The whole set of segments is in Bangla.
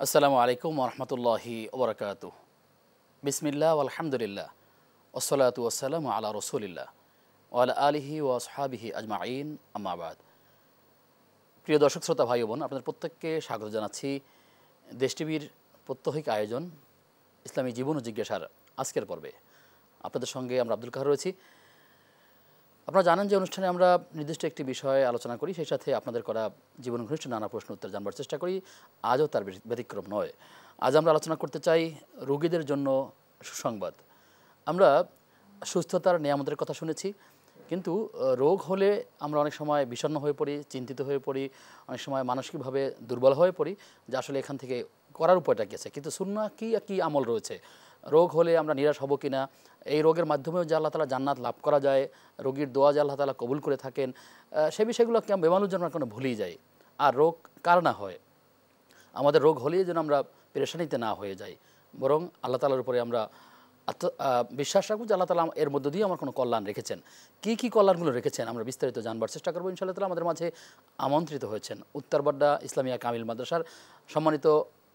আসসালামু আলাইকুম ওরহমতুল্লাহি ওবরাকাতুহ। বিসমিল্লাহ আলহামদুলিল্লাহ ওসলাতু ওসালামু আলা রসুলিল্লাহ ওয়ালা আলিহি ও আসহাবিহি আজমাইন আম্মাবাদ। প্রিয় দর্শক শ্রোতা ভাই বোন, আপনাদের প্রত্যেককে স্বাগত জানাচ্ছি দেশ টিভির প্রত্যহিক আয়োজন ইসলামী জীবন ও জিজ্ঞাসার আজকের পর্বে। আপনাদের সঙ্গে আমরা আব্দুল কাহার রয়েছি। আপনারা জানেন যে অনুষ্ঠানে আমরা নির্দিষ্ট একটি বিষয়ে আলোচনা করি, সেই সাথে আপনাদের করা জীবন ঘনিষ্ঠ নানা প্রশ্ন উত্তর জানবার চেষ্টা করি। আজও তার ব্যতিক্রম নয়। আজ আমরা আলোচনা করতে চাই রোগীদের জন্য সুসংবাদ। আমরা সুস্থতার নিয়ামতের কথা শুনেছি, কিন্তু রোগ হলে আমরা অনেক সময় বিষণ্ণ হয়ে পড়ি, চিন্তিত হয়ে পড়ি, অনেক সময় মানসিকভাবে দুর্বল হয়ে পড়ি যে আসলে এখান থেকে করার উপায়টা কী আছে। কিন্তু সুন্নাহ কি আমল রয়েছে, রোগ হলে আমরা নিরাশ হব কি না, এই রোগের মাধ্যমেও যে আল্লাহ তাআলা জান্নাত লাভ করা যায়, রোগীর দোয়া যে আল্লাহ তাআলা কবুল করে থাকেন, সে বিষয়গুলো কেমন বেমালুর জন্য কোনো ভুলেই যাই। আর রোগ কার না হয়, আমাদের রোগ হলেই যেন আমরা পেরেশানিতে না হয়ে যাই, বরং আল্লাহ তাআলার উপরে আমরা বিশ্বাস রাখবো যে আল্লাহ তাআলা এর মধ্য দিয়ে আমার কোনো কল্যাণ রেখেছেন। কী কল্যাণগুলো রেখেছেন আমরা বিস্তারিত জানবার চেষ্টা করবো ইনশাআল্লাহ তাআলা। আমাদের মাঝে আমন্ত্রিত হয়েছেন উত্তরবাড্ডা ইসলামিয়া কামিল মাদ্রাসার সম্মানিত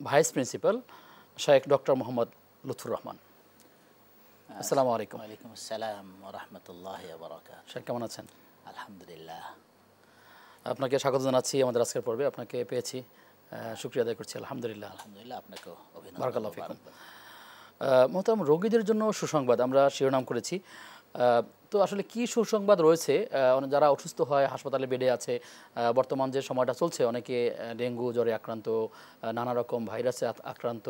vice principal Sheikh doctor Mohammad Lutfur Rahman. আসসালামু আলাইকুম। ওয়ালাইকুম আসসালাম ওয়া রাহমাতুল্লাহি ওয়া বারাকাতুহু। শেখ কেমন আছেন? আলহামদুলিল্লাহ। আপনাকে স্বাগত জানাচ্ছি আমাদের আজকের পর্বে। আপনাকে পেয়েছি, শুকরিয়া আদায় করছি। আলহামদুলিল্লাহ। আলহামদুলিল্লাহ, আপনাকেও অভিনন্দন। বারাকাল্লাহু ফিকুম। মোহতারাম, রোগীদের জন্য সুসংবাদ আমরা শিরোনাম করেছি। তো আসলে কি সুসংবাদ রয়েছে? যারা অসুস্থ হয়, হাসপাতালে বেডে আছে, বর্তমান যে সময়টা চলছে, অনেকে ডেঙ্গু জ্বরে আক্রান্ত, নানা রকম ভাইরাসে আক্রান্ত,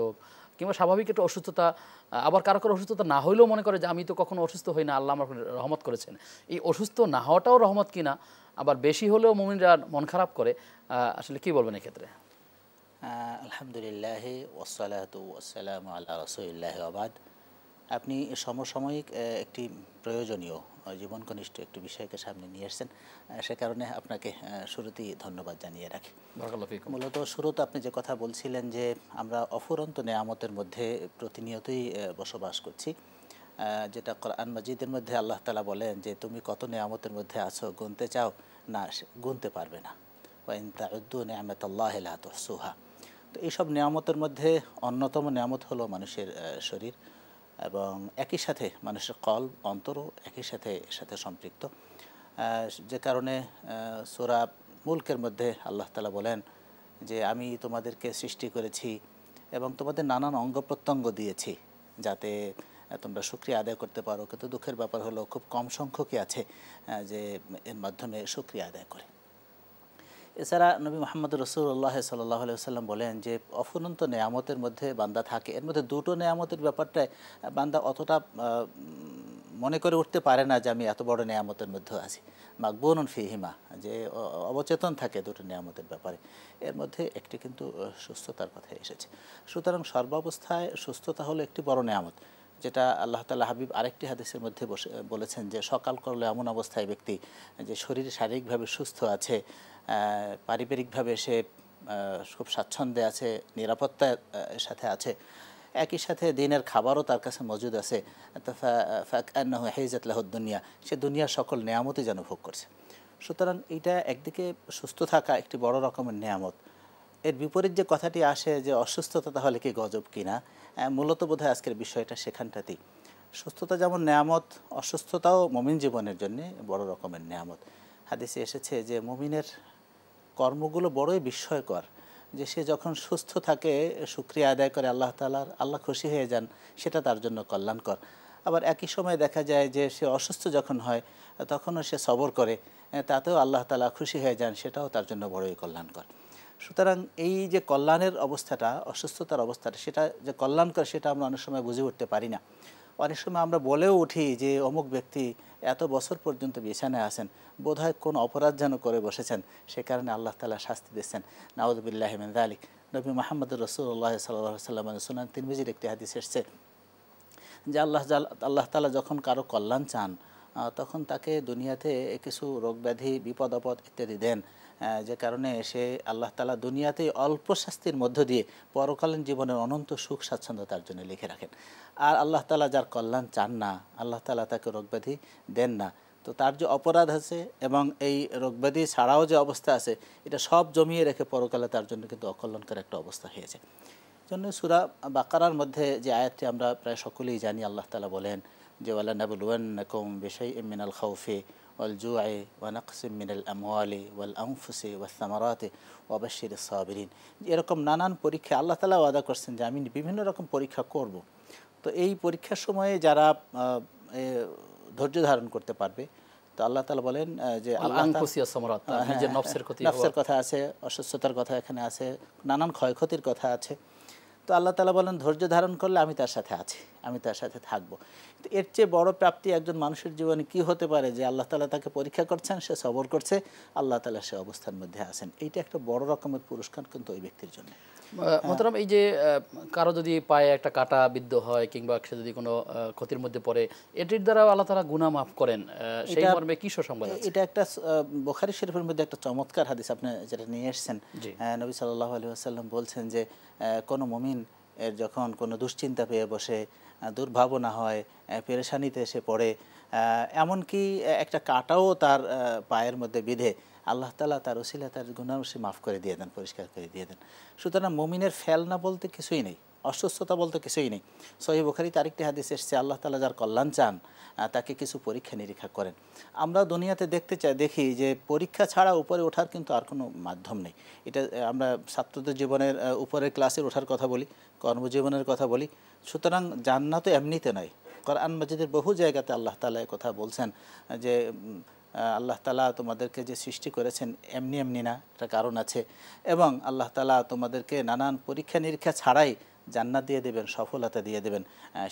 কিংবা স্বাভাবিক একটা অসুস্থতা, আবার কারো অসুস্থতা না হইলেও মনে করে যে আমি তো কখনো অসুস্থ হই না, আল্লাহ আমার রহমত করেছেন। এই অসুস্থ না হওয়াটাও রহমত কিনা, আবার বেশি হলেও মুমিনরা মন খারাপ করে, আসলে কি বলবেন এক্ষেত্রে? আলহামদুলিল্লাহ ওয়াসসালাতু ওয়াসসালামু আলা রাসূলিল্লাহি ওয়া বাদ। আপনি সমসাময়িক একটি প্রয়োজনীয় জীবন ঘনিষ্ঠ একটি বিষয়কে সামনে নিয়ে এসেছেন, সে কারণে আপনাকে শুরুতেই ধন্যবাদ জানিয়ে রাখি। বারাকাল্লাহু ফিকুম। মূলত শুরুতে আপনি যে কথা বলছিলেন যে আমরা অফুরন্ত নেয়ামতের মধ্যে প্রতিনিয়তই বসবাস করছি, যেটা কোরআন মাজিদের মধ্যে আল্লাহ তাআলা বলেন যে তুমি কত নেয়ামতের মধ্যে আছো, গুনতে চাও না, গুনতে পারবে না। ওয়া ইন তাউদ্দু নি'মাতাল্লাহি লা তুহসুহা। তো এইসব নিয়ামতের মধ্যে অন্যতম নিয়ামত হলো মানুষের শরীর, এবং একই সাথে মানুষের কলব, অন্তরও একই সাথে এর সাথে সম্পৃক্ত। যে কারণে সূরা মুলকের মধ্যে আল্লাহ তাআলা বলেন যে আমি তোমাদেরকে সৃষ্টি করেছি এবং তোমাদের নানান অঙ্গ প্রত্যঙ্গ দিয়েছি যাতে তোমরা শুকরিয়া আদায় করতে পারো। কিন্তু দুঃখের ব্যাপার হলো খুব কম সংখ্যকই আছে যে এর মাধ্যমে শুকরিয়া আদায় করে। এছাড়া নবী মুহাম্মদ রাসূলুল্লাহ সাল্লাল্লাহু আলাইহি ওয়াসাল্লাম বলেন যে অফুরন্ত নেয়ামতের মধ্যে বান্দা থাকে, এর মধ্যে দুটো নেয়ামতের ব্যাপারটায় বান্দা অতটা মনে করে উঠতে পারে না যে আমি এত বড় নেয়ামতের মধ্যে আছি। মাকবুনুন ফিহিমা, যে অবচেতন থাকে দুটো নেয়ামতের ব্যাপারে। এর মধ্যে একটি কিন্তু সুস্থতার কথা এসেছে। সুতরাং সর্বাবস্থায় সুস্থতা হলো একটি বড় নেয়ামত, যেটা আল্লাহ তাআলা হাবিব আরেকটি হাদিসের মধ্যে বলেছেন যে সকাল করলে এমন অবস্থায় ব্যক্তি যে শরীর শারীরিকভাবে সুস্থ আছে, পারিবারিকভাবে সে খুব স্বাচ্ছন্দ্যে আছে, নিরাপত্তার সাথে আছে, একই সাথে দিনের খাবারও তার কাছে মজুদ আছে, ফাকান্নাহু হিজাত লাহু দুনিয়া, সে দুনিয়ার সকল নেয়ামতই যেন ভোগ করছে। সুতরাং এটা একদিকে সুস্থ থাকা একটি বড় রকমের নেয়ামত। এর বিপরীত যে কথাটি আসে যে অসুস্থতা তাহলে কি গজব কিনা, মূলত বোধহয় আজকের বিষয়টা সেখানটাতেই। সুস্থতা যেমন নেয়ামত, অসুস্থতাও মুমিন জীবনের জন্য বড় রকমের নেয়ামত। হাদিসে এসেছে যে মুমিনের কর্মগুলো বড়ই বিস্ময়কর, যে সে যখন সুস্থ থাকে শুকরিয়া আদায় করে আল্লাহ তাআলার, আল্লাহ খুশি হয়ে যান, সেটা তার জন্য কল্যাণকর। আবার একই সময় দেখা যায় যে সে অসুস্থ যখন হয় তখনও সে সবর করে, তাতেও আল্লাহ তাআলা খুশি হয়ে যান, সেটাও তার জন্য বড়ই কল্যাণকর। সুতরাং এই যে কল্যাণের অবস্থাটা, অসুস্থতার অবস্থাটা, সেটা যে কল্যাণকর সেটা আমরা অনেক সময় বুঝে উঠতে পারি না। অনেক সময় আমরা বলেও উঠি যে অমুক ব্যক্তি এত বছর পর্যন্ত বিছানায় আছেন, বোধহয় কোন অপরাধ যেন করে বসেছেন, সে কারণে আল্লাহ তাআলা শাস্তি দিচ্ছেন। নাউযুবিল্লাহি মিন যালিক। নবী মুহাম্মদ রাসূলুল্লাহ সাল্লাল্লাহু আলাইহি ওয়াসাল্লাম সুনান তিরমিজির একটি হাদিস এসেছে যে আল্লাহ তাআলা যখন কারো কল্যাণ চান তখন তাকে দুনিয়াতে কিছু রোগ ব্যাধি, বিপদ আপদ ইত্যাদি দেন, যে কারণে সে আল্লাহ তাআলা দুনিয়াতেই অল্প শাস্তির মধ্য দিয়ে পরকালীন জীবনের অনন্ত সুখ স্বাচ্ছন্দ্য তার জন্য লিখে রাখেন। আর আল্লাহ তাআলা যার কল্যাণ চান না, আল্লাহ তাআলা তাকে রোগ ব্যাধি দেন না, তো তার যে অপরাধ আছে এবং এই রোগ ব্যাধি ছাড়াও যে অবস্থা আছে, এটা সব জমিয়ে রেখে পরকালে তার জন্য কিন্তু অকল্যাণকর একটা অবস্থা হয়েছে। জন্য সূরা বাকারার মধ্যে যে আয়াতটি আমরা প্রায় সকলেই জানি, আল্লাহ তাআলা বলেন যে ওয়ালা নাবলুওয়ান্নাকুম বিশাইইম মিনাল খাউফি ওয়াল জু'i ওয়া নাকসিম মিনাল আমওয়ালি ওয়াল আনফুসি ওয়াস সামারাতি ওয়া বাশশিরিস সাবিরিন। এরকম নানান পরীক্ষা আল্লাহ তাআলা ওয়াদা করছেন যে আমি বিভিন্ন রকম পরীক্ষা করব। তো এই পরীক্ষার সময়ে যারা ধৈর্য ধারণ করতে পারবে, তো আল্লাহ তাআলা বলেন যে নিজের নফসের কথা আছে, অসুস্থতার কথা এখানে আছে, নানান ক্ষয়ক্ষতির কথা আছে। তো আল্লাহ তাআলা বলেন ধৈর্য ধারণ করলে আমি তার সাথে আছি, আমি তার সাথে থাকবো। তো এর চেয়ে বড় প্রাপ্তি একজন মানুষের জীবনে কি হতে পারে যে আল্লাহ তাআলা তাকে পরীক্ষা করছেন, সে সবর করছে, আল্লাহ তাআলা সে অবস্থার মধ্যে আছেন। এইটা একটা বড় রকমের পুরস্কার কিন্তু ওই ব্যক্তির জন্য। মোহতারাম, এই যে কারো যদি পায়ে একটা কাটা বিদ্ধ হয় কিংবা সে যদি কোনো ক্ষতির মধ্যে পড়ে, এটির দ্বারা আল্লাহ তাআলা গুনাহ মাফ করেন, সেই মর্মে কি সুসংবাদ আছে? এটা একটা বুখারী শরীফের মধ্যে একটা চমৎকার হাদিস আপনি যেটা নিয়ে এসেছেন। নবী সাল্লাল্লাহু আলাইহি ওয়াসাল্লাম বলছেন যে কোনো মুমিন এর যখন কোনো দুশ্চিন্তা পেয়ে বসে, দুর্ভাবনা হয়, পেরেশানিতে এসে পড়ে, এমনকি একটা কাটাও তার পায়ের মধ্যে বিঁধে, আল্লাহ তাআলা তার ওসিলা তার গুনাহ সে মাফ করে দিয়ে দেন, পরিষ্কার করে দিয়ে দেন। সুতরাং মুমিনের ফেলনা বলতে কিছুই নেই, অসুস্থতা বলতে কিছুই নেই। সহিহ বুখারীতে আরেকটি হাদিস এসেছে, আল্লাহ তাআলা যার কল্যাণ চান তাকে কিছু পরীক্ষা নিরীক্ষা করেন। আমরা দুনিয়াতে দেখি যে পরীক্ষা ছাড়া উপরে ওঠার কিন্তু আর কোনো মাধ্যম নেই। এটা আমরা ছাত্রদের জীবনের উপরের ক্লাসের ওঠার কথা বলি, কর্মজীবনের কথা বলি। সুতরাং জান্নাত এমনিতে নয়। কোরআন মাজিদের বহু জায়গাতে আল্লাহ তাআলা কথা বলছেন যে আল্লাহ তাআলা তোমাদেরকে যে সৃষ্টি করেছেন এমনি এমনি না, একটা কারণ আছে, এবং আল্লাহ তাআলা তোমাদেরকে নানান পরীক্ষা নিরীক্ষা ছাড়াই জান্নাত দিয়ে দেবেন, সফলতা দিয়ে দেবেন,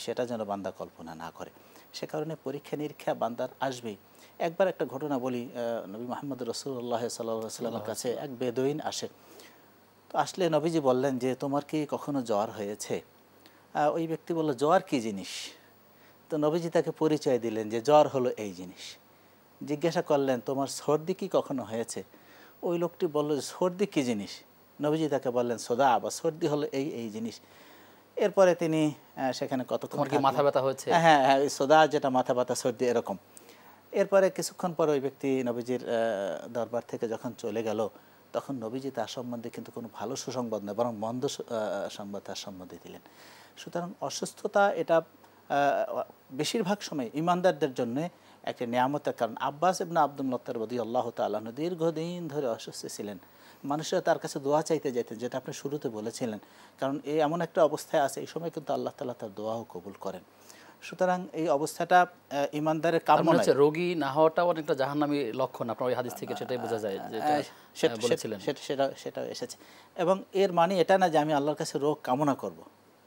সেটা যেন বান্দা কল্পনা না করে। সে কারণে পরীক্ষা নিরীক্ষা বান্দার আসবেই। একবার একটা ঘটনা বলি, নবী মুহাম্মদ রাসূলুল্লাহ সাল্লাল্লাহু আলাইহি ওয়াসাল্লামের কাছে এক বেদুইন আসে। তো আসলে নবীজি বললেন যে তোমার কি কখনো জ্বর হয়েছে? ওই ব্যক্তি বলল জ্বর কী জিনিস? তো নবীজি তাকে পরিচয় দিলেন যে জ্বর হলো এই জিনিস। জিজ্ঞাসা করলেন তোমার সর্দি কি কখনো হয়েছে? ওই লোকটি বলল যে সর্দি কী জিনিস? নবীজি তাকে বললেন সোদা বা সর্দি হলো এই এই জিনিস। এরপরে তিনি সেখানে কতক্ষণ মাথা ব্যথা হয়েছে, হ্যাঁ হ্যাঁ ওই সোদা যেটা মাথা ব্যথা সর্দি এরকম। এরপরে কিছুক্ষণ পরে ওই ব্যক্তি নবীজির দরবার থেকে যখন চলে গেল, তখন নবীজি তার সম্বন্ধে কিন্তু কোনো ভালো সুসংবাদ নয়, বরং মন্দ সংবাদ তার সম্বন্ধে দিলেন। সুতরাং অসুস্থতা এটা বেশিরভাগ সময় ঈমানদারদের জন্য একটা নিয়ামতের কারণ। আব্বাস ইবনে আব্দুল মুত্তালিব রাদিয়াল্লাহু তাআলা আনহু দীর্ঘদিন ধরে অসুস্থ ছিলেন। মানুষরা তার কাছে দোয়া চাইতে যেতেন, যেটা আপনি শুরুতে বলেছিলেন, কারণ এই এমন একটা অবস্থায় আছে, এই সময় কিন্তু আল্লাহ তাআলা তার দোয়াও কবুল করেন। সুতরাং এই অবস্থাটা ঈমানদারের কাম্য নয়। রোগী না হওয়াটাও অনেকটা জাহান্নামী লক্ষণ, আপনার ওই হাদিস থেকে সেটাই বোঝা যায়, সেটা এসেছে। এবং এর মানে এটা না যে আমি আল্লাহর কাছে রোগ কামনা করব,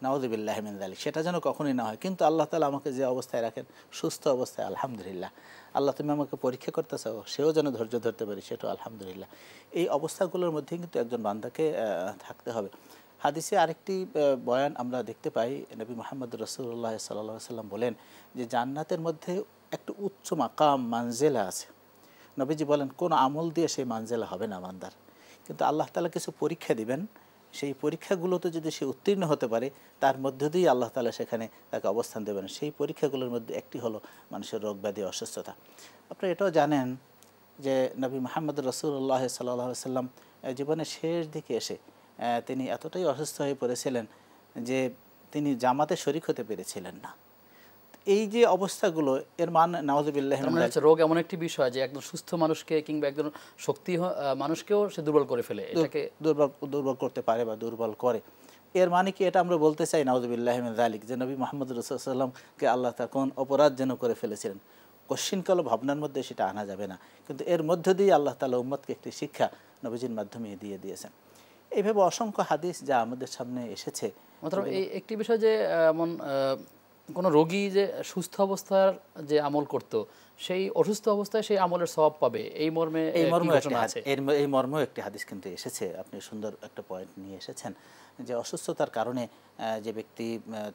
নাউযুবিল্লাহি মিন যালিক, সেটা যেন কখনোই না হয়। কিন্তু আল্লাহ তাআলা আমাকে যে অবস্থায় রাখেন, সুস্থ অবস্থায়, আলহামদুলিল্লাহ। আল্লাহ তুমি আমাকে পরীক্ষা করতে চাও, সেও যেন ধৈর্য ধরতে পারি, সেটাও আলহামদুলিল্লাহ। এই অবস্থাগুলোর মধ্যেই কিন্তু একজন বান্দাকে থাকতে হবে। হাদিসে আরেকটি বয়ান আমরা দেখতে পাই, নবী মুহাম্মদ রাসূলুল্লাহ সাল্লাল্লাহু আলাইহি ওয়াসাল্লাম বলেন যে জান্নাতের মধ্যে একটু উচ্চ মাকাম মানজেলা আছে। নবীজি বলেন কোন আমল দিয়ে সেই মানজেলা হবে না বান্দার, কিন্তু আল্লাহ তাআলা কিছু পরীক্ষা দিবেন, সেই পরীক্ষাগুলোতে যদি সে উত্তীর্ণ হতে পারে, তার মধ্য দিয়েই আল্লাহ তাআলা সেখানে তাকে অবস্থান দেবেন। সেই পরীক্ষাগুলোর মধ্যে একটি হলো মানুষের রোগ ব্যাধি, অসুস্থতা। আপনারা এটাও জানেন যে নবী মুহাম্মদ রাসূলুল্লাহ সাল্লাল্লাহু আলাইহি ওয়াসাল্লাম জীবনের শেষ দিকে এসে তিনি এতটাই অসুস্থ হয়ে পড়েছিলেন যে তিনি জামাতে শরীক হতে পেরেছিলেন না। এই যে অবস্থাগুলো, এর মানে নাউযুবিল্লাহি মিন যালিক, রোগ এমন একটি বিষয় যে একদম সুস্থ মানুষকে কিংবা একজন শক্তি মানুষকেও সে দুর্বল করে ফেলে, এটাকে দুর্বল করতে পারে বা দুর্বল করে। এর মানে কি এটা আমরা বলতে চাই নাউযুবিল্লাহি মিন যালিক যে নবী মুহাম্মদ রাসূলুল্লাহ সাল্লাল্লাহু আলাইহি ওয়াসাল্লামকে আল্লাহ তাআলা কোন অপরাধ যেন করে ফেলেছিলেন? কশ্চিনকাল ভাবনার মধ্যে সেটা আনা যাবে না, কিন্তু এর মধ্য দিয়ে আল্লাহ তাআলা উম্মতকে একটি শিক্ষা নবীজির মাধ্যমে দিয়ে দিয়েছেন। এইভাবে অসংখ্য হাদিস যা আমাদের সামনে এসেছে। এই একটি বিষয় যে এমন কোনো রোগী যে সুস্থ অবস্থার যে আমল করত, সেই অসুস্থ অবস্থায় সেই আমলের সওয়াব পাবে, এই মর্মে এই মর্মেও একটি হাদিস কিন্তু এসেছে। আপনি সুন্দর একটা পয়েন্ট নিয়ে এসেছেন যে অসুস্থতার কারণে যে ব্যক্তি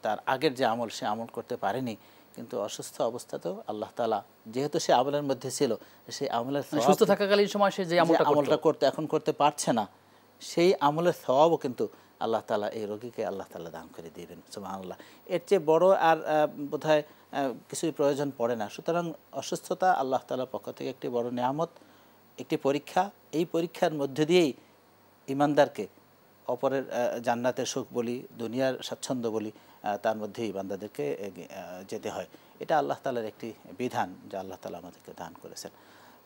তার আগের যে আমল সে আমল করতে পারেনি, কিন্তু অসুস্থ অবস্থাতেও আল্লাহ তাআলা যেহেতু সে আমলের মধ্যে ছিল, সেই আমলের সুস্থ থাকাকালীন সময় সে যে আমলটা করতে এখন করতে পারছে না, সেই আমলের সওয়াবও কিন্তু আল্লাহ তাআলা এই রোগীকে আল্লাহ তাআলা দান করে দিবেন। সুবহানাল্লাহ। এর চেয়ে বড় আর বোধহয় কিছুই প্রয়োজন পড়ে না। সুতরাং অসুস্থতা আল্লাহ তাআলার পক্ষ থেকে একটি বড় নিয়ামত, একটি পরীক্ষা। এই পরীক্ষার মধ্য দিয়েই ঈমানদারকে অপরের জান্নাতের সুখ বলি, দুনিয়ার স্বাচ্ছন্দ্য বলি, তার মধ্যেই বান্দাদেরকে যেতে হয়। এটা আল্লাহ তাআলার একটি বিধান যা আল্লাহ তাআলা আমাদেরকে দান করেছেন।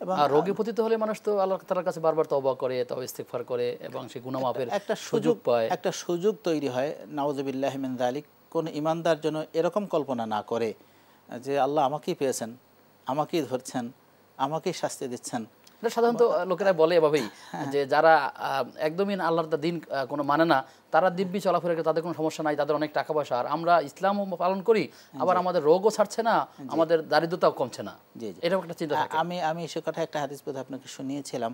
এবং আর রোগে পতিত হলে মানুষ তো আল্লাহ তাআলার কাছে বারবার তওবা করে, তওবা ইস্তিগফার করে এবং সে গুনাহ মাফের একটা সুযোগ পায়। একটা সুযোগ তৈরি হয়। নাউযুবিল্লাহি মিন যালিক। কোন ঈমানদার যেন এরকম কল্পনা না করে যে আল্লাহ আমাকেই পেয়েছেন, আমাকেই ধরছেন, আমাকেই শাস্তি দিচ্ছেন। এটা সাধারণত লোকেরা বলে এভাবেই যে যারা একদমই আল্লাহর দিন কোনো মানে না, তারা দিব্যি চলাফেরা করে, তাদের কোনো সমস্যা নাই, তাদের অনেক টাকা পয়সা, আর আমরা ইসলামও পালন করি, আবার আমাদের রোগও ছাড়ছে না, আমাদের দারিদ্রতাও কমছে না। জি জি, এরকম একটা চিন্তা থাকে। আমি সে কথা একটা হাদিস বোধহয় আপনাকে শুনিয়েছিলাম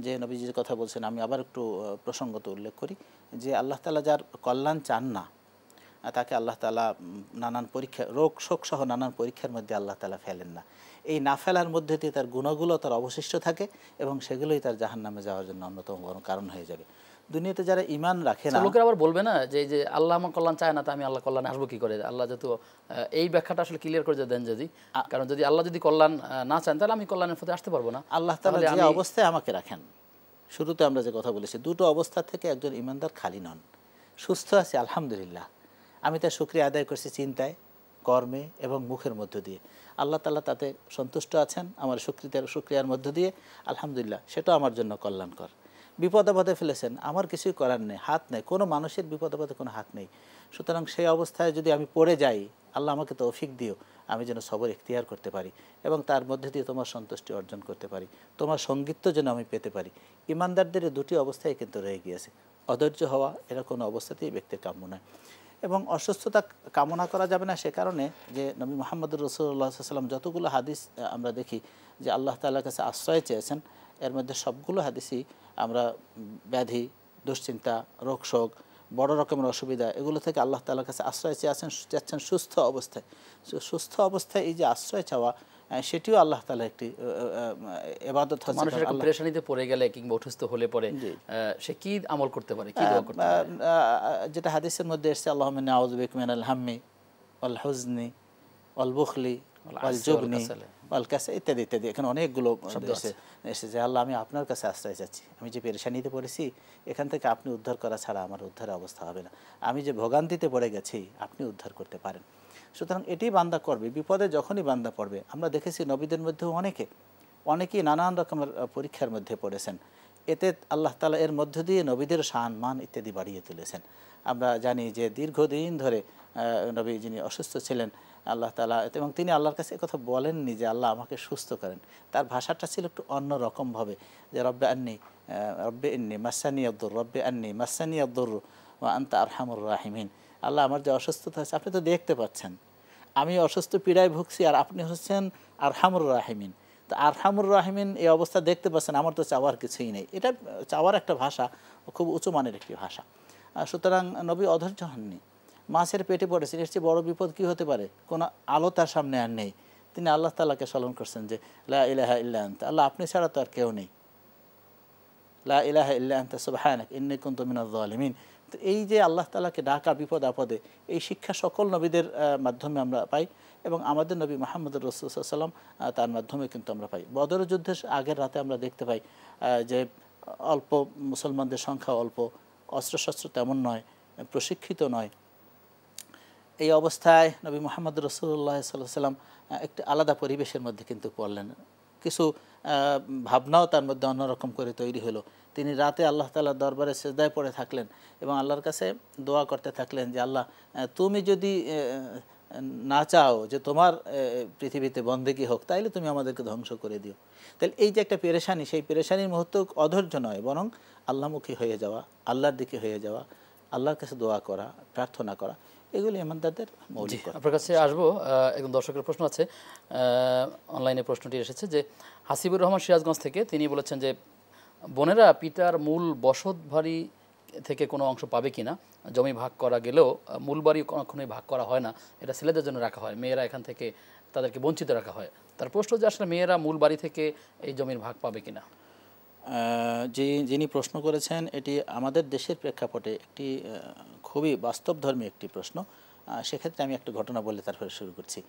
যে নবীজির কথা বলছেন। আমি আবার একটু প্রসঙ্গত উল্লেখ করি যে আল্লাহ তাআলা যার কল্যাণ চান না, তাকে আল্লাহ তাআলা নানান পরীক্ষা, রোগ শোক সহ নানান পরীক্ষার মধ্যে আল্লাহ তাআলা ফেলেন না। এই না ফেলার মধ্যে দিয়ে তার গুণগুলো তার অবশিষ্ট থাকে এবং সেগুলোই তার জাহান্নামে যাওয়ার জন্য অন্যতম বড় কারণ হয়ে যাবে। দুনিয়াতে যারা ঈমান রাখে না, লোকেরা আবার বলবে না যে আল্লাহ আমার কল্যাণ চায় না, তা আমি আল্লাহ কল্যাণে আসবো কি করে? আল্লাহ যেহেতু এই ব্যাখ্যাটা আসলে ক্লিয়ার করে দেন যদি, কারণ যদি আল্লাহ যদি কল্যাণ না চান তাহলে আমি কল্যাণের পথে আসতে পারবো না। আল্লাহ তাআলা যে অবস্থায় আমাকে রাখেন, শুরুতে আমরা যে কথা বলেছি, দুটো অবস্থা থেকে একজন ঈমানদার খালি নন। সুস্থ আছে আলহামদুলিল্লাহ, আমি তার শুকরিয়া আদায় করছি চিন্তায়, কর্মে এবং মুখের মধ্য দিয়ে। আল্লাহ তাআলা তাতে সন্তুষ্ট আছেন আমার শুকরিয়ার মধ্য দিয়ে, আলহামদুলিল্লাহ, সেটাও আমার জন্য কল্যাণকর। বিপদ আপদে ফেলেছেন, আমার কিছুই করার নেই, হাত নেই, কোনো মানুষের বিপদ আপদে কোনো হাত নেই। সুতরাং সেই অবস্থায় যদি আমি পড়ে যাই, আল্লাহ আমাকে তৌফিক দিও, আমি যেন সবর ইখতিয়ার করতে পারি এবং তার মধ্যে দিয়ে তোমার সন্তুষ্টি অর্জন করতে পারি, তোমার সঙ্গীত্ব যেন আমি পেতে পারি। ঈমানদারদের দুটি অবস্থায় কিন্তু রয়ে গিয়েছে। অধৈর্য হওয়া এটা কোনো অবস্থাতেই ব্যক্তির কাম্য নয় এবং অসুস্থতা কামনা করা যাবে না। সে কারণে যে নবী মুহাম্মদুর রাসূলুল্লাহ সাল্লাল্লাহু আলাইহি ওয়াসাল্লাম যতগুলো হাদিস আমরা দেখি যে আল্লাহ তাআলার কাছে আশ্রয় চেয়েছেন, এর মধ্যে সবগুলো হাদিসই আমরা ব্যাধি, দুশ্চিন্তা, রোগ শোক, বড় রকমের অসুবিধা, এগুলো থেকে আল্লাহ তাআলার কাছে আশ্রয় চাচ্ছেন সুস্থ অবস্থায়। সুস্থ অবস্থায় এই যে আশ্রয় চাওয়া, সেটিও আল্লাহ তাআলার একটি ইবাদত হচ্ছে। মানুষের একটা পেরেশানিতে পড়ে গেলে কিংবা অসুস্থ হলে পরে সে কি আমল করতে পারে, কি দোয়া করতে পারে? যেটা হাদিসের মধ্যে এসেছে, আল্লাহুম্মা ইন্নী আউযু বিকা মিনাল হাম্মি ওয়াল হুজনি ওয়াল বুখলি ওয়াল জুবনি ওয়াল কাসা ইত্যাদি ইত্যাদি। এখানে অনেকগুলো এসেছে। আল্লাহ, আমি আপনার কাছে আশ্রয় চাচ্ছি, আমি যে পেরেশানিতে পড়েছি এখান থেকে আপনি উদ্ধার করা ছাড়া আমার উদ্ধারের অবস্থা হবে না। আমি যে ভোগান্তিতে পড়ে গেছি আপনি উদ্ধার করতে পারেন। সুতরাং এটি বান্দা করবে। বিপদে যখনই বান্দা পড়বে, আমরা দেখেছি নবীদের মধ্যেও অনেকেই নানান রকমের পরীক্ষার মধ্যে পড়েছেন। এতে আল্লাহ তাআলা এর মধ্য দিয়ে নবীদের শান মান ইত্যাদি বাড়িয়ে তুলেছেন। আমরা জানি যে দীর্ঘদিন ধরে নবী যিনি অসুস্থ ছিলেন, আল্লাহ তাআলা, এবং তিনি আল্লাহর কাছে কথা বলেননি যে আল্লাহ আমাকে সুস্থ করেন। তার ভাষাটা ছিল একটু অন্য রকমভাবে, যে রব্বে ইন্নী মাসানি আদ-দুর, রব্বে আন্নী মাসানি আদ-দুর ওয়া আনতা আরহামুর রাহিমিন। আল্লাহ, আমার যে অসুস্থতা আছে আপনি তো দেখতে পাচ্ছেন, আমি অসুস্থ পীড়ায় ভুগছি, আর আপনি হচ্ছেন আরহামুর রাহিমিন। তো আরহামুর রাহিমিন এই অবস্থা দেখতে পাচ্ছেন, আমার তো চাওয়ার কিছুই নেই। এটা চাওয়ার একটা ভাষা, খুব উঁচু মানের একটি ভাষা। সুতরাং নবী অধৈর্য হননি, মাছের পেটে পড়েছেন, এর চেয়ে বড় বিপদ কী হতে পারে? কোনো আলো তার সামনে আর নেই। তিনি আল্লাহ তাআলাকে স্মরণ করছেন যে লা ইলাহা ইল্লা আনতা, আল্লাহ আপনি ছাড়া তো আর কেউ নেই, লা ইলাহা ইল্লা আনতা সুবহানাক ইন্নী কুনতু মিনাজ জালিমিন। তো এই যে আল্লাহ তাআলাকে ডাকা বিপদ আপদে, এই শিক্ষা সকল নবীদের মাধ্যমে আমরা পাই এবং আমাদের নবী মুহাম্মদুর রাসূলুল্লাহ সাল্লাল্লাহু আলাইহি ওয়াসাল্লাম তার মাধ্যমে কিন্তু আমরা পাই। বদর যুদ্ধের আগের রাতে আমরা দেখতে পাই যে অল্প মুসলমানদের সংখ্যা অল্প, অস্ত্রশস্ত্র তেমন নয়, প্রশিক্ষিত নয়। এই অবস্থায় নবী মুহাম্মদুর রাসূলুল্লাহ সাল্লাল্লাহু আলাইহি ওয়াসাল্লাম একটি আলাদা পরিবেশের মধ্যে কিন্তু পড়লেন। কিছু ভাবনাও তার মধ্যে অন্যরকম করে তৈরি হলো। তিনি রাতে আল্লাহ তাআলার দরবারে সিজদায় পড়ে থাকলেন এবং আল্লাহর কাছে দোয়া করতে থাকলেন যে আল্লাহ, তুমি যদি না চাও যে তোমার পৃথিবীতে বন্দেগী হোক, তাইলে তুমি আমাদেরকে ধ্বংস করে দিও। তাহলে এই যে একটা পেরেশানি, সেই পেরেশানির মুহূর্তে অধৈর্য নয়, বরং আল্লাহমুখী হয়ে যাওয়া, আল্লাহর দিকে হয়ে যাওয়া, আল্লাহর কাছে দোয়া করা, প্রার্থনা করা, এগুলি ঈমানদারদের মৌলিক। আপনার কাছে আসবো, একজন দর্শকের প্রশ্ন আছে, অনলাইনে প্রশ্নটি এসেছে যে হাসিবুর রহমান সিরাজগঞ্জ থেকে। তিনি বলেছেন যে বোনেরা পিতার মূল বসত বাড়ি থেকে কোনো অংশ পাবে কিনা? জমি ভাগ করা গেলেও মূল বাড়ি কখনোই ভাগ করা হয় না, এটা ছেলেদের জন্য রাখা হয়, মেয়েরা এখান থেকে তাদেরকে বঞ্চিত রাখা হয়। তার প্রশ্ন যে আসলে মেয়েরা মূল বাড়ি থেকে এই জমির ভাগ পাবে কিনা? যিনি প্রশ্ন করেছেন, এটি আমাদের দেশের প্রেক্ষাপটে একটি খুবই বাস্তবধর্মী একটি প্রশ্ন। সেক্ষেত্রে আমি একটা ঘটনা বলে তারপরে শুরু করছি।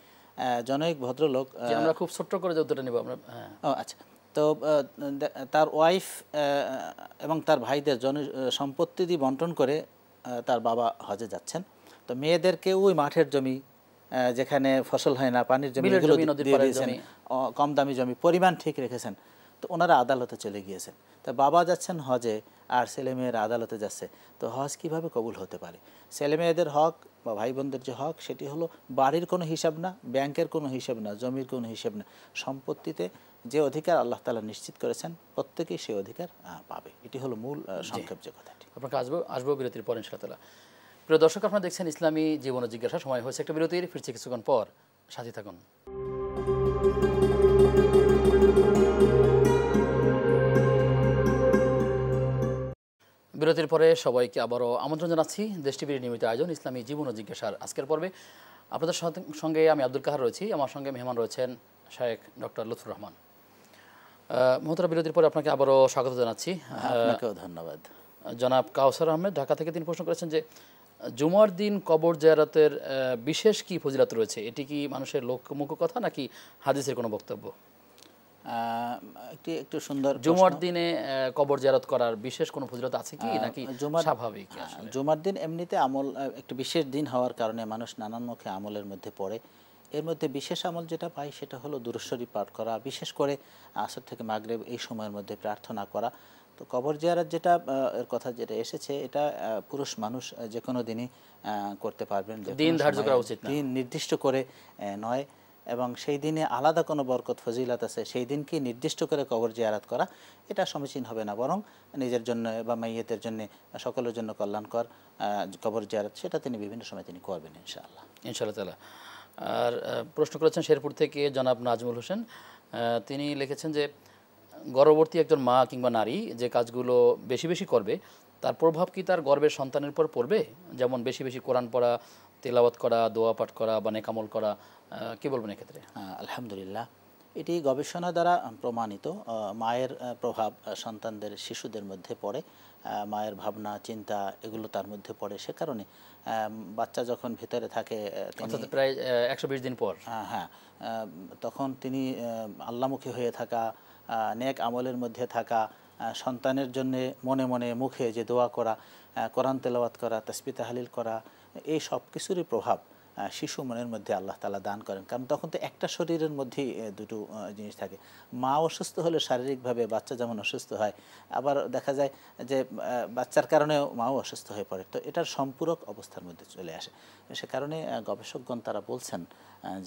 জনৈক ভদ্রলোক, আমরা খুব ছোট্ট করে যে উত্তরটা নেব আমরা। ও আচ্ছা, তো তার ওয়াইফ এবং তার ভাইদের সম্পত্তি দিয়ে বন্টন করে তার বাবা হজে যাচ্ছেন। তো মেয়েদেরকে ওই মাঠের জমি, যেখানে ফসল হয় না, পানির জমি, এগুলো দিয়ে দিয়েছেন, কম দামি জমি, পরিমাণ ঠিক রেখেছেন। তো ওনারা আদালতে চলে গিয়েছেন। তা বাবা যাচ্ছেন হজে আর ছেলেমেয়েরা আদালতে যাচ্ছে। তো হজ কিভাবে কবুল হতে পারে? ছেলেমেয়েদের হক বা ভাই বোনদের যে হক, সেটি হলো বাড়ির কোনো হিসাব না, ব্যাংকের কোনো হিসাব না, জমির কোনো হিসাব না, সম্পত্তিতে যে অধিকার আল্লাহ তাআলা নিশ্চিত করেছেন প্রত্যেকেই সেই অধিকার পাবে। এটি হলো মূল সংক্ষেপ যে কথাটি। আপনাকে আসবো বিরতির পর ইনশাআল্লাহ। প্রিয় দর্শক, আপনারা দেখছেন ইসলামী জীবন ও জিজ্ঞাসা। সময় হয়েছে একটা বিরতির, ফিরছে কিছুক্ষণ পর, সাথে থাকুন। বিরতির পরে সবাইকে আবারও আমন্ত্রণ জানাচ্ছি দেশ টিভির নিয়মিত আয়োজন ইসলামী জীবন ও জিজ্ঞাসার আজকের পর্বে। আপনাদের সঙ্গে আমি আব্দুল কাহার রয়েছি, আমার সঙ্গে মেহমান রয়েছেন শায়েখ ডক্টর লুৎফুর রহমান। মহতরম, বিরতির পরে আপনাকে আবারও স্বাগত জানাচ্ছি। আপনাকেও ধন্যবাদ। জনাব কাউসার আহমেদ ঢাকা থেকে তিনি প্রশ্ন করেছেন যে জুমার দিন কবর জিয়ারতের বিশেষ কি ফজিলত রয়েছে? এটি কি মানুষের লোকমুখ কথা নাকি হাদিসের কোনো বক্তব্য? একটু সুন্দর। জুমার দিনে কবর জিয়ারত করার বিশেষ কোনো ফজিলত আছে কি নাকি স্বাভাবিক? জুমার দিন এমনিতে আমল, একটি বিশেষ দিন হওয়ার কারণে মানুষ নানান মুখে আমলের মধ্যে পড়ে। এর মধ্যে বিশেষ আমল যেটা পাই সেটা হলো দুরূদ শরীফ পাঠ করা, বিশেষ করে আসর থেকে মাগরিব এই সময়ের মধ্যে প্রার্থনা করা। তো কবর জিয়ারত যেটা এর কথা যেটা এসেছে, এটা পুরুষ মানুষ যে কোনো দিনই করতে পারবেন, দিন ধার্য করা উচিত না, দিন নির্দিষ্ট করে নয়। এবং সেই দিনে আলাদা কোনো বরকত ফজিলত আছে, সেই দিনকে নির্দিষ্ট করে কবর জিয়ারত করা এটা সমীচীন হবে না, বরং নিজের জন্য বা মাইয়েতের জন্য, সকলের জন্য কল্যাণকর কবর জিয়ারত, সেটা তিনি বিভিন্ন সময় তিনি করবেন ইনশাআল্লাহ তাআলা। আর প্রশ্ন করেছেন শেরপুর থেকে জনাব নাজমুল হোসেন। তিনি লিখেছেন যে গর্ভবতী একজন মা কিংবা নারী যে কাজগুলো বেশি বেশি করবে, তার প্রভাব কি তার গর্ভের সন্তানের উপর পড়বে? যেমন বেশি বেশি কোরআন পড়া, তেলাওয়াত করা, দোয়া পাঠ করা বা নেকামল করা, কি বলবেন এক্ষেত্রে? আলহামদুলিল্লাহ, এটি গবেষণা দ্বারা প্রমাণিত। মায়ের প্রভাব সন্তানদের, শিশুদের মধ্যে পড়ে। মায়ের ভাবনা, চিন্তা এগুলো তার মধ্যে পড়ে। সে কারণে বাচ্চা যখন ভিতরে থাকে, প্রায় 120 দিন পর, হ্যাঁ, তখন তিনি আল্লাহমুখী হয়ে থাকা, নেক আমলের মধ্যে থাকা, সন্তানের জন্য মনে মনে মুখে যে দোয়া করা, কোরআন তেলাওয়াত করা, তাসবিহ তাহলিল করা, এই সব কিছুরই প্রভাব শিশু মনের মধ্যে আল্লাহ তাআলা দান করেন। কারণ তখন তো একটা শরীরের মধ্যেই দুটো জিনিস থাকে। মা অসুস্থ হলে শারীরিকভাবে বাচ্চা যেমন অসুস্থ হয়, আবার দেখা যায় যে বাচ্চার কারণেও মাও অসুস্থ হয়ে পড়ে। তো এটার সম্পূরক অবস্থার মধ্যে চলে আসে। সে কারণে গবেষকগণ তারা বলছেন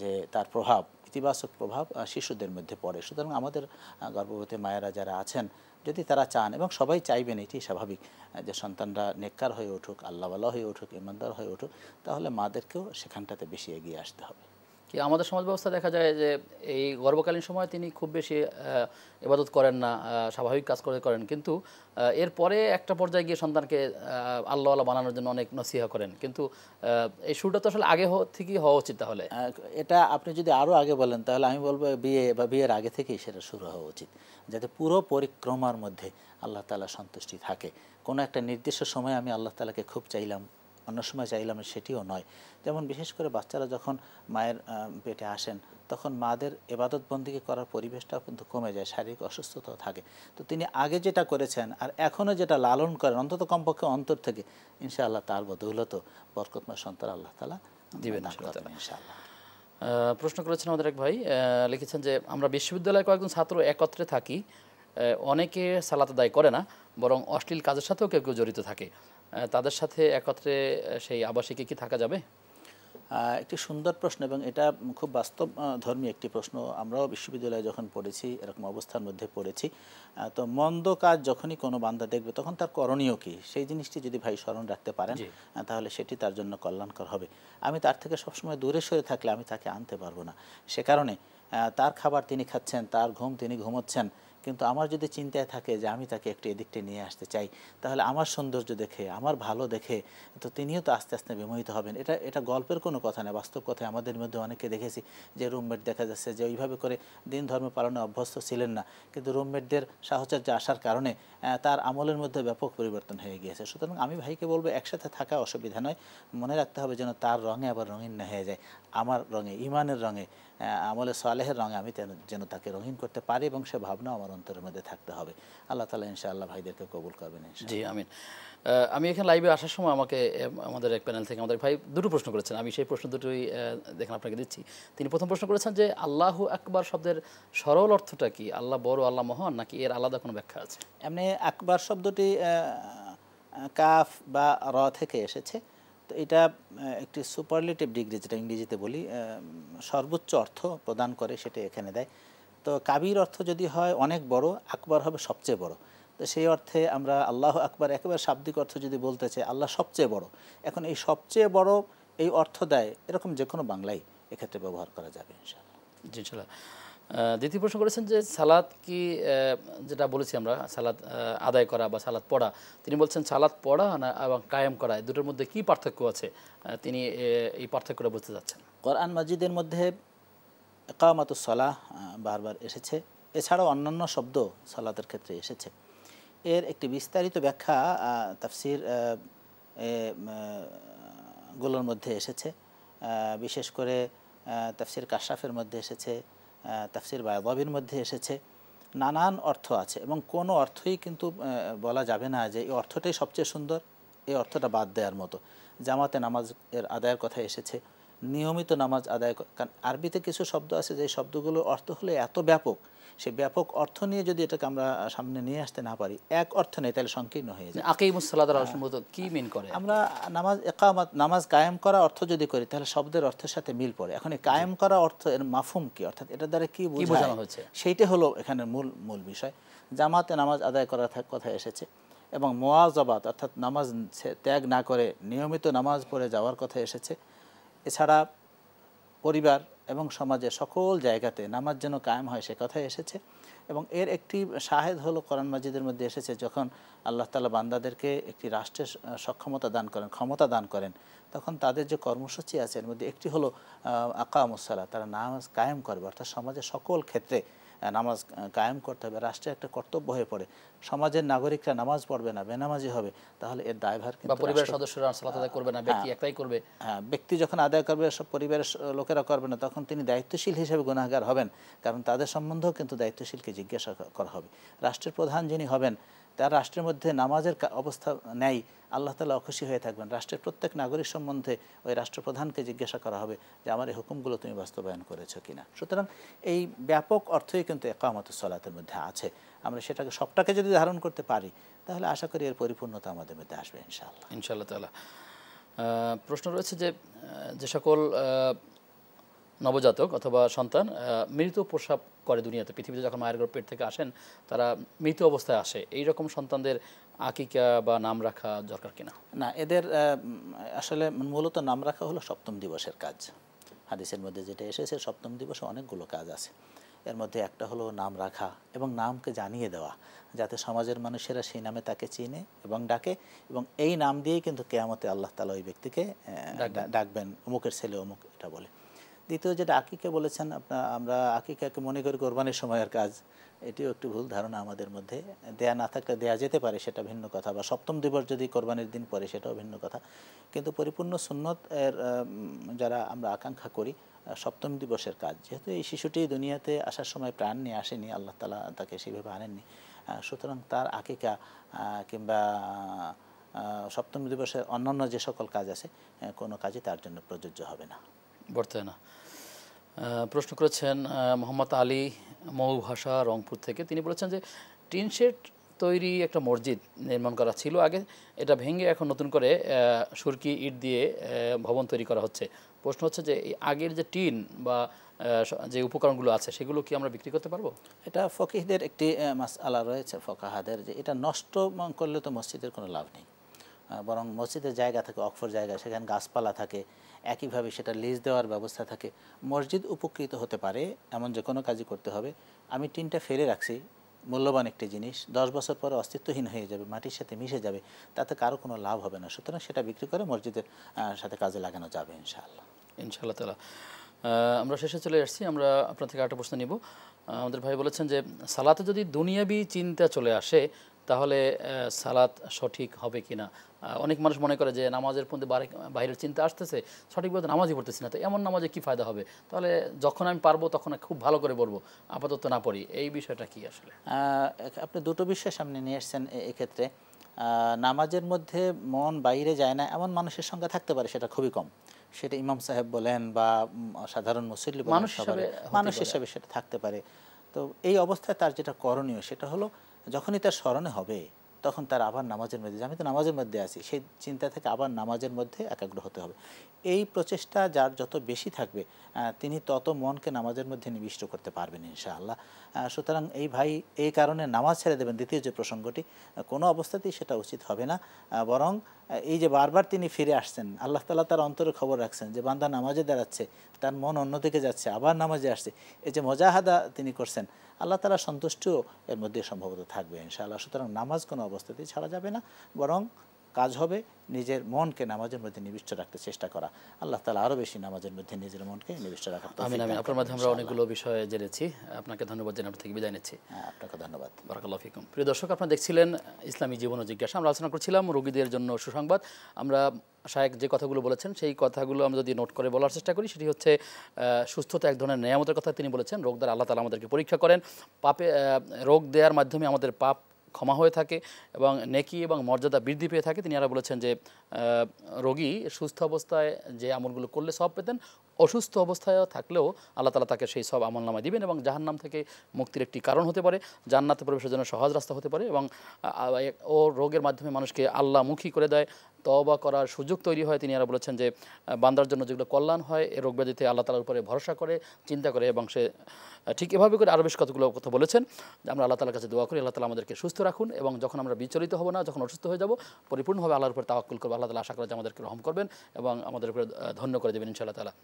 যে তার প্রভাব, ইতিবাচক প্রভাব শিশুদের মধ্যে পড়ে। সুতরাং আমাদের গর্ভবতী মায়েরা যারা আছেন, যদি তারা চান, এবং সবাই চাইবেন, এটি স্বাভাবিক, যে সন্তানরা নেককার হয়ে উঠুক, আল্লাহওয়ালা হয়ে উঠুক, ইমানদার হয়ে উঠুক, তাহলে মাদেরকেও সেখানটাতে বেশি এগিয়ে আসতে হবে। কি আমাদের সমাজ ব্যবস্থা দেখা যায় যে এই গর্ভকালীন সময় তিনি খুব বেশি ইবাদত করেন না, স্বাভাবিক কাজ করেন, কিন্তু এরপরে একটা পর্যায়ে গিয়ে সন্তানকে আল্লাহওয়ালা বানানোর জন্য অনেক নসিহা করেন, কিন্তু এই শুরুটা তো আসলে আগে থেকেই হওয়া উচিত। তাহলে এটা আপনি যদি আরও আগে বলেন, তাহলে আমি বলবো বিয়ে বা বিয়ের আগে থেকেই সেটা শুরু হওয়া উচিত, যাতে পুরো পরিক্রমার মধ্যে আল্লাহ তাআলা সন্তুষ্টি থাকে। কোনো একটা নির্দিষ্ট সময় আমি আল্লাহ তাআলাকে খুব চাইলাম, অন্য সময় চাইলাম, সেটিও নয়। যেমন বিশেষ করে বাচ্চারা যখন মায়ের পেটে আসেন, তখন মাদের ইবাদত বন্দেগী করার পরিবেশটাও কিন্তু কমে যায়, শারীরিক অসুস্থতাও থাকে। তো তিনি আগে যেটা করেছেন আর এখনও যেটা লালন করেন, অন্তত কমপক্ষে অন্তর থেকে, ইনশাআল্লাহ তার বদৌলত বরকতময় সন্তান আল্লাহ তাআলা দিবেন ইনশাআল্লাহ। প্রশ্ন করেছেন আমাদের এক ভাই, লিখেছেন যে আমরা বিশ্ববিদ্যালয়ে কয়েকজন ছাত্র একত্রে থাকি, অনেকে সালাত আদায় করে না, বরং অশ্লীল কাজের সাথেও কেউ কেউ জড়িত থাকে, তাদের সাথে একত্রে সেই আবাসিকে কি থাকা যাবে? একটি সুন্দর প্রশ্ন, এবং এটা খুব বাস্তব ধর্মী একটি প্রশ্ন। আমরাও বিশ্ববিদ্যালয়ে যখন পড়েছি, এরকম অবস্থার মধ্যে পড়েছি। তো মন্দ কাজ যখনই কোনো বান্দা দেখবে, তখন তার করণীয় কী, সেই জিনিসটি যদি ভাই স্মরণ রাখতে পারেন, তাহলে সেটি তার জন্য কল্যাণকর হবে। আমি তার থেকে সবসময় দূরে সরে থাকলে আমি তাকে আনতে পারবো না। সে কারণে তার খাবার তিনি খাচ্ছেন, তার ঘুম তিনি ঘুমোচ্ছেন, কিন্তু আমার যদি চিন্তায় থাকে যে আমি তাকে একটু এদিকটা নিয়ে আসতে চাই, তাহলে আমার সৌন্দর্য দেখে, আমার ভালো দেখে তো তিনিও তো আস্তে আস্তে বিমোহিত হবেন। এটা গল্পের কোনো কথা না, বাস্তব কথায় আমাদের মধ্যে অনেকে দেখেছি যে রুমমেট দেখা যাচ্ছে যে ওইভাবে করে দিন ধর্ম পালনে অভ্যস্ত ছিলেন না, কিন্তু রুমমেটদের সাহচর্য আসার কারণে তার আমলের মধ্যে ব্যাপক পরিবর্তন হয়ে গিয়েছে। সুতরাং আমি ভাইকে বলবো, একসাথে থাকা অসুবিধা নয়, মনে রাখতে হবে যেন তার রঙে আবার রঙিন না হয়ে যায়, আমার রঙে, ইমানের রঙে, আমলে সালেহের রঙে আমি যেন তাকে রঙিন করতে পারি, এবং সে ভাবনা আমার অন্তরের মধ্যে থাকতে হবে। আল্লাহ তাআলা ইনশাআল্লাহ ভাইদেরকে কবুল করবেন ইনশাআল্লাহ। জি আমিন। আমি এখানে লাইভে আসার সময় আমাকে আমাদের এক প্যানেল থেকে আমাদের ভাই দুটো প্রশ্ন করেছেন, আমি সেই প্রশ্ন দুটোই দেখেন আপনাকে দিচ্ছি। তিনি প্রথম প্রশ্ন করেছেন যে আল্লাহু আকবার শব্দের সরল অর্থটা কি? আল্লাহ বড়, আল্লাহ মহান, নাকি এর আলাদা কোনো ব্যাখ্যা আছে? এমনি আকবার শব্দটি কাফ বা র থেকে এসেছে। তো এটা একটি সুপারলেটিভ ডিগ্রি, যেটা ইংরেজিতে বলি, সর্বোচ্চ অর্থ প্রদান করে, সেটা এখানে দেয়। তো কাবির অর্থ যদি হয় অনেক বড়, আকবার হবে সবচেয়ে বড়। তো সেই অর্থে আমরা আল্লাহ আকবার একেবারে শাব্দিক অর্থ যদি বলতে চাই, আল্লাহ সবচেয়ে বড়। এখন এই সবচেয়ে বড় এই অর্থ দেয় এরকম যে কোনো বাংলায় এক্ষেত্রে ব্যবহার করা যাবে ইনশাআল্লাহ। জি ইনশাআল্লাহ। দ্বিতীয় প্রশ্ন করেছেন যে সালাত কি, যেটা বলেছি আমরা সালাত আদায় করা বা সালাত পড়া, তিনি বলছেন সালাত পড়া না এবং কায়েম করা এই দুটোর মধ্যে কি পার্থক্য আছে, তিনি এই পার্থক্যটা বুঝতে চাচ্ছেন। কোরআন মাজিদের মধ্যে ইকামাতুস সালাহ বারবার এসেছে, এছাড়াও অন্যান্য শব্দ সালাতের ক্ষেত্রে এসেছে। এর একটি বিস্তারিত ব্যাখ্যা তাফসির গুলোর মধ্যে এসেছে, বিশেষ করে তাফসির কাশাফের মধ্যে এসেছে, তাফসির বায়দাবির মধ্যে এসেছে। নানান অর্থ আছে এবং কোনো অর্থই কিন্তু বলা যাবে না যে এই অর্থটাই সবচেয়ে সুন্দর, এই অর্থটা বাদ দেওয়ার মতো। জামাতে নামাজ এর আদায়ের কথা এসেছে, নিয়মিত নামাজ আদায়, কারণ আরবিতে কিছু শব্দ আছে যে শব্দগুলোর অর্থ হলো এত ব্যাপক, সেই ব্যাপক অর্থ নিয়ে যদি এটাকে আমরা সামনে নিয়ে আসতে না পারি, এক অর্থ নেই, তাহলে সংকীর্ণ হয়ে যায়। আকিমুস সালাত কি মিন করে? আমরা নামাজ ইকামাত, নামাজ কায়েম করা অর্থ যদি করি তাহলে শব্দের অর্থের সাথে মিল পড়ে। এখন এই কায়েম করা অর্থ এর মাফহুম কি, অর্থাৎ এটা দ্বারা কি বোঝানো হচ্ছে, সেইটা হলো এখানে মূল বিষয়। জামাতে নামাজ আদায় করার কথা এসেছে এবং মুওয়াজাবাত অর্থাৎ নামাজ ত্যাগ না করে নিয়মিত নামাজ পড়ে যাওয়ার কথা এসেছে। এছাড়া পরিবার এবং সমাজের সকল জায়গাতে নামাজ যেন কায়েম হয় সে কথা এসেছে। এবং এর একটি শাহেদ হলো কোরআন মাজিদের মধ্যে এসেছে, যখন আল্লাহ তাআলা বান্দাদেরকে একটি রাষ্ট্রের সক্ষমতা দান করেন, ক্ষমতা দান করেন, তখন তাদের যে কর্মসূচি আছে এর মধ্যে একটি হলো আকামুস সালাত, তারা নামাজ কায়েম করবে, অর্থাৎ সমাজের সকল ক্ষেত্রে নামাজ কায়েম করতে হবে। রাষ্ট্রের একটা কর্তব্য হয়ে পড়ে, সমাজের নাগরিকরা নামাজ পড়বে না, বেনামাজি হবে, তাহলে এর দায়ভার কিন্তু পরিবারের সদস্যরা সালাত আদায় করবে না, ব্যক্তি একটাই করবে। হ্যাঁ, ব্যক্তি যখন আদায় করবে, সব পরিবারের লোকেরা করবে না, তখন তিনি দায়িত্বশীল হিসেবে গুনাহগার হবেন, কারণ তাদের সম্বন্ধেও কিন্তু দায়িত্বশীলকে জিজ্ঞাসা করা হবে। রাষ্ট্রের প্রধান যিনি হবেন, তার রাষ্ট্রের মধ্যে নামাজের অবস্থা নেই, আল্লাহ তাআলা অখুশি হয়ে থাকবেন। রাষ্ট্রের প্রত্যেক নাগরিক সম্বন্ধে ওই রাষ্ট্রপ্রধানকে জিজ্ঞাসা করা হবে যে আমার এই হুকুমগুলো তুমি বাস্তবায়ন করেছো কিনা। সুতরাং এই ব্যাপক অর্থই কিন্তু ইকামাতুস সালাতের মধ্যে আছে। আমরা সেটাকে সবটাকে যদি ধারণ করতে পারি তাহলে আশা করি এর পরিপূর্ণতা আমাদের মধ্যে আসবে ইনশাআল্লাহ। ইনশাআল্লাহ তাআলা। প্রশ্ন রয়েছে যে সকল নবজাতক অথবা সন্তান মৃত প্রসব করে দুনিয়াতে, পৃথিবীতে যখন মায়ের গর্ভ পেট থেকে আসেন তারা মৃত অবস্থায় আসে, এই রকম সন্তানদের আকিকা বা নাম রাখা দরকার কিনা? না, এদের আসলে মূলত নাম রাখা হলো সপ্তম দিবসের কাজ। হাদিসের মধ্যে যেটা এসেছে, সপ্তম দিবসে অনেকগুলো কাজ আছে, এর মধ্যে একটা হলো নাম রাখা এবং নামকে জানিয়ে দেওয়া, যাতে সমাজের মানুষেরা সেই নামে তাকে চিনে এবং ডাকে, এবং এই নাম দিয়েই কিন্তু কিয়ামতে আল্লাহ তাআলা ওই ব্যক্তিকে ডাকবেন, অমুকের ছেলে অমুক, এটা বলে। দ্বিতীয় যেটা আকিকা বলেছেন, আমরা আকিকাকে মনে করি কোরবানির সময়ের কাজ, এটিও একটি ভুল ধারণা আমাদের মধ্যে। দেয়া না থাকলে দেয়া যেতে পারে, সেটা ভিন্ন কথা, বা সপ্তম দিবস যদি কোরবানির দিন পড়ে সেটাও ভিন্ন কথা, কিন্তু পরিপূর্ণ সুন্নত এর যারা আমরা আকাঙ্ক্ষা করি সপ্তম দিবসের কাজ, যেহেতু এই শিশুটি দুনিয়াতে আসার সময় প্রাণ নিয়ে আসেনি, আল্লাহ তাআলা তাকে সেইভাবে আনেননি, সুতরাং তার আকিকা কিংবা সপ্তম দিবসের অন্যান্য যে সকল কাজ আছে কোনো কাজই তার জন্য প্রযোজ্য হবে না, বর্তে না। প্রশ্ন করেছেন মোহাম্মদ আলী মৌভাষা রংপুর থেকে, তিনি বলেছেন যে টিন শেড তৈরি একটা মসজিদ নির্মাণ করা ছিল আগে, এটা ভেঙে এখন নতুন করে সুরকি ইট দিয়ে ভবন তৈরি করা হচ্ছে। প্রশ্ন হচ্ছে যে এই আগের যে টিন বা যে উপকরণগুলো আছে সেগুলো কি আমরা বিক্রি করতে পারবো? এটা ফকিহদের একটি মাসআলা রয়েছে, ফকাহাদের, যে এটা নষ্ট করলে তো মসজিদের কোনো লাভ নেই, বরং মসজিদের জায়গা থাকে, অক্ষর জায়গা, সেখানে গাছপালা থাকে, একইভাবে সেটা লিজ দেওয়ার ব্যবস্থা থাকে, মসজিদ উপকৃত হতে পারে এমন যে কোনো কাজই করতে হবে। আমি টিনটা ফেলে রাখছি, মূল্যবান একটি জিনিস, 10 বছর পরে অস্তিত্বহীন হয়ে যাবে, মাটির সাথে মিশে যাবে, তাতে কারো কোনো লাভ হবে না, সুতরাং সেটা বিক্রি করে মসজিদের সাথে কাজে লাগানো যাবে ইনশাআল্লাহ। ইনশাআল্লাহ তাআলা। আমরা শেষে চলে আসছি, আমরা আপনার থেকে একটা প্রশ্ন নিব। আমাদের ভাই বলেছেন যে সালাতে যদি দুনিয়াবি চিন্তা চলে আসে তাহলে সালাত সঠিক হবে কিনা। অনেক মানুষ মনে করে যে নামাজের মধ্যে বাইরের চিন্তা আসতেছে, সঠিকভাবে নামাজই পড়তেছি না, তো এমন নামাজে কি ফায়দা হবে, তাহলে যখন আমি পারবো তখন খুব ভালো করে পড়বো, আপাতত না পড়ি, এই বিষয়টা কি আসলে? আপনি দুটো বিষয় সামনে নিয়ে এসেছেন এক্ষেত্রে। নামাজের মধ্যে মন বাইরে যায় না এমন মানুষের সংখ্যা থাকতে পারে, সেটা খুবই কম। সেটা ইমাম সাহেব বলেন বা সাধারণ মুসল্লি বলেন, মানুষ হিসেবে সেটা থাকতে পারে। তো এই অবস্থায় তার যেটা করণীয় সেটা হলো, যখনই তার স্মরণে হবে তখন তার আবার নামাজের মধ্যে, আমি তো নামাজের মধ্যে আছি, সেই চিন্তা থেকে আবার নামাজের মধ্যে একাগ্র হতে হবে। এই প্রচেষ্টা যার যত বেশি থাকবে তিনি তত মনকে নামাজের মধ্যে নিবিষ্ট করতে পারবেন ইনশাআল্লাহ। সুতরাং এই ভাই এই কারণে নামাজ ছেড়ে দেবেন, দ্বিতীয় যে প্রসঙ্গটি, কোনো অবস্থাতেই সেটা উচিত হবে না। বরং এই যে বারবার তিনি ফিরে আসছেন, আল্লাহ তাআলা তার অন্তরে খবর রাখছেন যে বান্দা নামাজে দাঁড়াচ্ছে, তার মন অন্যদিকে যাচ্ছে, আবার নামাজে আসছে, এই যে মুজাহাদা তিনি করছেন, আল্লাহ তাআলা সন্তুষ্টিও এর মধ্যে সম্ভবত থাকবে ইনশাআল্লাহ। সুতরাং নামাজ কোনো অবস্থাতেই ছাড়া যাবে না, বরং কাজ হবে নিজের মনকে নামাজের মধ্যে নিবিষ্ট রাখতে চেষ্টা করা। আল্লাহ তাআলা আরও বেশি নামাজের মধ্যে নিজের মনকে নিবিষ্ট রাখার তৌফিক আমিন দান আমিন। করুন আপনার মাধ্যমে আমরা ইনশাআল্লাহ। অনেকগুলো বিষয়ে জেনেছি, আপনাকে ধন্যবাদ জানিয়ে আপনার থেকে বিদায় নিচ্ছি। আপনাকে ধন্যবাদ। বারাকাল্লাহু ফিকুম। প্রিয় দর্শক, আপনারা দেখছিলেন ইসলামী জীবন ও জিজ্ঞাসা। আমরা আলোচনা করছিলাম রোগীদের জন্য সুসংবাদ। আমরা শায়েখ যে কথাগুলো বলেছেন সেই কথাগুলো আমরা যদি নোট করে বলার চেষ্টা করি, সেটি হচ্ছে সুস্থতা এক ধরনের নেয়ামতের কথা তিনি বলেছেন। রোগ দ্বারা আল্লাহ তাআলা আমাদেরকে পরীক্ষা করেন, রোগ দেওয়ার মাধ্যমে আমাদের পাপ ক্ষমা হয়ে থাকে এবং নেকি এবং মর্যাদা বৃদ্ধি পেয়ে থাকে। তিনি আরও বলেছেন যে রোগী সুস্থ অবস্থায় যে আমলগুলো করলে সব পেতেন, অসুস্থ অবস্থায় থাকলেও আল্লাহ তাআলা তাকে সেই সব আমলনামায় দিবেন এবং জাহান্নাম থেকে মুক্তির একটি কারণ হতে পারে, জান্নাতে প্রবেশের জন্য সহজ রাস্তা হতে পারে এবং ও রোগের মাধ্যমে মানুষকে আল্লাহমুখী করে দেয়, তওবা করার সুযোগ তৈরি হয়। তিনি আরও বলেছেন যে বান্দার জন্য যেগুলো কল্যাণ হয়, এই রোগ ব্যাধিতে আল্লাহ তাআলার উপরে ভরসা করে, চিন্তা করে এবং সে ঠিক এভাবে করে আরও বেশ কতগুলো কথা বলেছেন। আমরা আল্লাহ তাআলার কাছে দোয়া করি আল্লাহ তাআলা আমাদেরকে সুস্থ রাখুন এবং যখন আমরা বিচলিত হব না, যখন অসুস্থ হয়ে যাব, পরিপূর্ণভাবে আল্লাহর উপর তাওয়াক্কুল করব। আল্লাহ তাআলা আশা করে যে আমাদেরকে রহম করবেন এবং আমাদের উপরে ধন্য করে দেবেন ইনশাআল্লাহ তাআলা।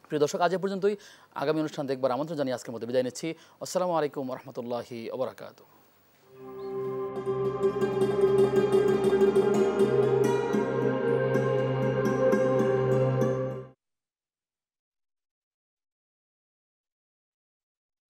প্রিয় দর্শক, আজ এ পর্যন্তই। আগামী অনুষ্ঠান দেখবার আমন্ত্রণ জানিয়ে আজকের মতো বিদায় নিচ্ছি। আসসালামু আলাইকুম ওয়া রাহমাতুল্লাহি ওয়া বারাকাতুহু।